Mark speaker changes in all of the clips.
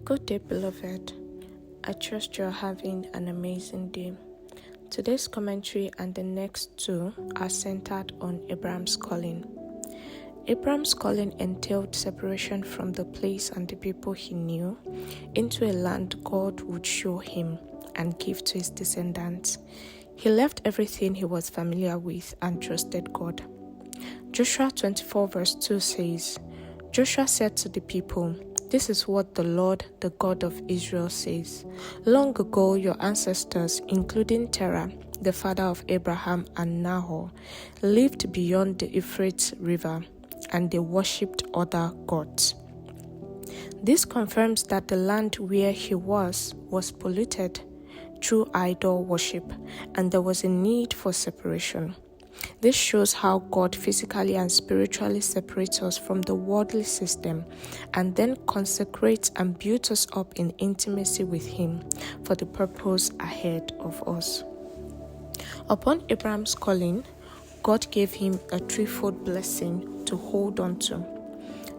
Speaker 1: Good day, beloved. I trust you're having an amazing day. Today's commentary and the next two are centered on Abram's calling. Abram's calling entailed separation from the place and the people he knew into a land God would show him and give to his descendants. He left everything he was familiar with and trusted God. Joshua 24 verse 2 says, Joshua said to the people, "This is what the Lord, the God of Israel, says. Long ago, your ancestors, including Terah, the father of Abraham and Nahor, lived beyond the Euphrates River, and they worshipped other gods." This confirms that the land where he was polluted through idol worship, and there was a need for separation. This shows how God physically and spiritually separates us from the worldly system and then consecrates and builds us up in intimacy with Him for the purpose ahead of us. Upon Abram's calling, God gave him a threefold blessing to hold on to.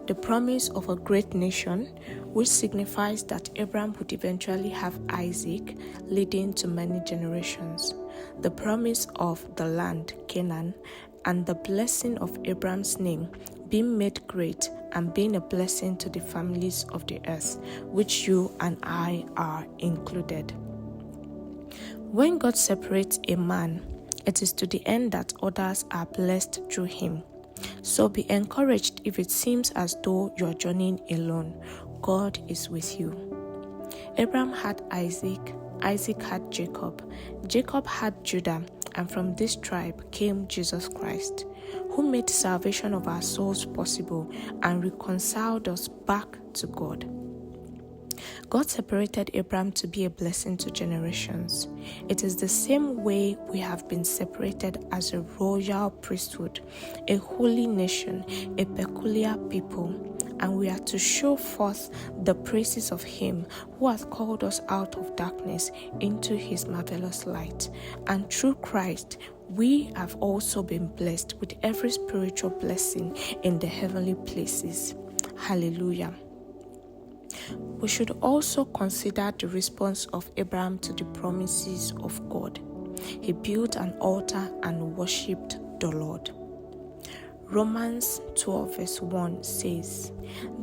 Speaker 1: The promise of a great nation, which signifies that Abram would eventually have Isaac, leading to many generations. The promise of the land, Canaan, and the blessing of Abram's name being made great and being a blessing to the families of the earth, which you and I are included. When God separates a man, it is to the end that others are blessed through him. So be encouraged if it seems as though you are journeying alone. God is with you. Abram had Isaac, Isaac had Jacob, Jacob had Judah, and from this tribe came Jesus Christ, who made salvation of our souls possible and reconciled us back to God. God separated Abram to be a blessing to generations. It is the same way we have been separated as a royal priesthood, a holy nation, a peculiar people, and we are to show forth the praises of Him who has called us out of darkness into His marvelous light. And through Christ, we have also been blessed with every spiritual blessing in the heavenly places. Hallelujah. We should also consider the response of Abram to the promises of God. He built an altar and worshipped the Lord. Romans 12 verse 1 says,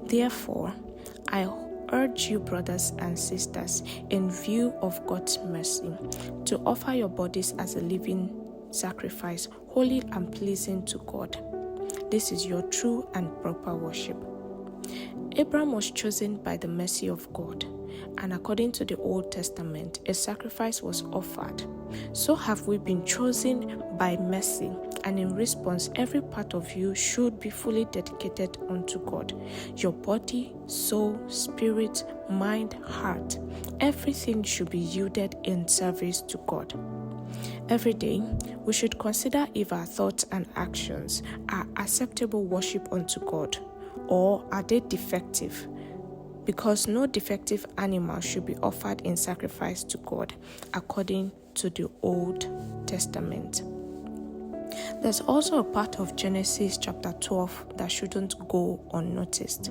Speaker 1: "Therefore, I urge you, brothers and sisters, in view of God's mercy, to offer your bodies as a living sacrifice, holy and pleasing to God. This is your true and proper worship." Abram was chosen by the mercy of God, and according to the Old Testament, a sacrifice was offered. So have we been chosen by mercy, and in response, every part of you should be fully dedicated unto God. Your body, soul, spirit, mind, heart, everything should be yielded in service to God. Every day, we should consider if our thoughts and actions are acceptable worship unto God, or are they defective? Because no defective animal should be offered in sacrifice to God, according to the Old Testament. There's also a part of Genesis chapter 12 that shouldn't go unnoticed.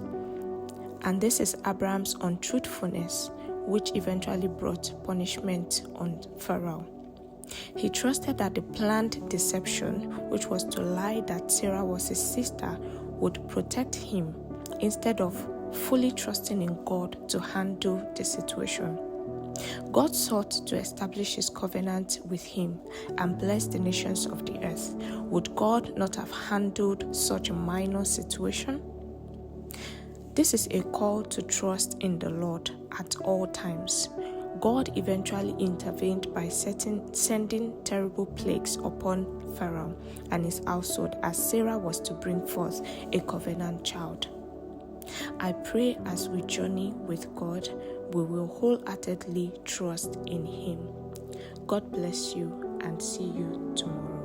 Speaker 1: And this is Abram's untruthfulness, which eventually brought punishment on Pharaoh. He trusted that the planned deception, which was to lie that Sarah was his sister, would protect him instead of fully trusting in God to handle the situation. God sought to establish His covenant with him and bless the nations of the earth. Would God not have handled such a minor situation? This is a call to trust in the Lord at all times. God eventually intervened by sending terrible plagues upon Pharaoh and his household, as Sarah was to bring forth a covenant child. I pray as we journey with God, we will wholeheartedly trust in Him. God bless you and see you tomorrow.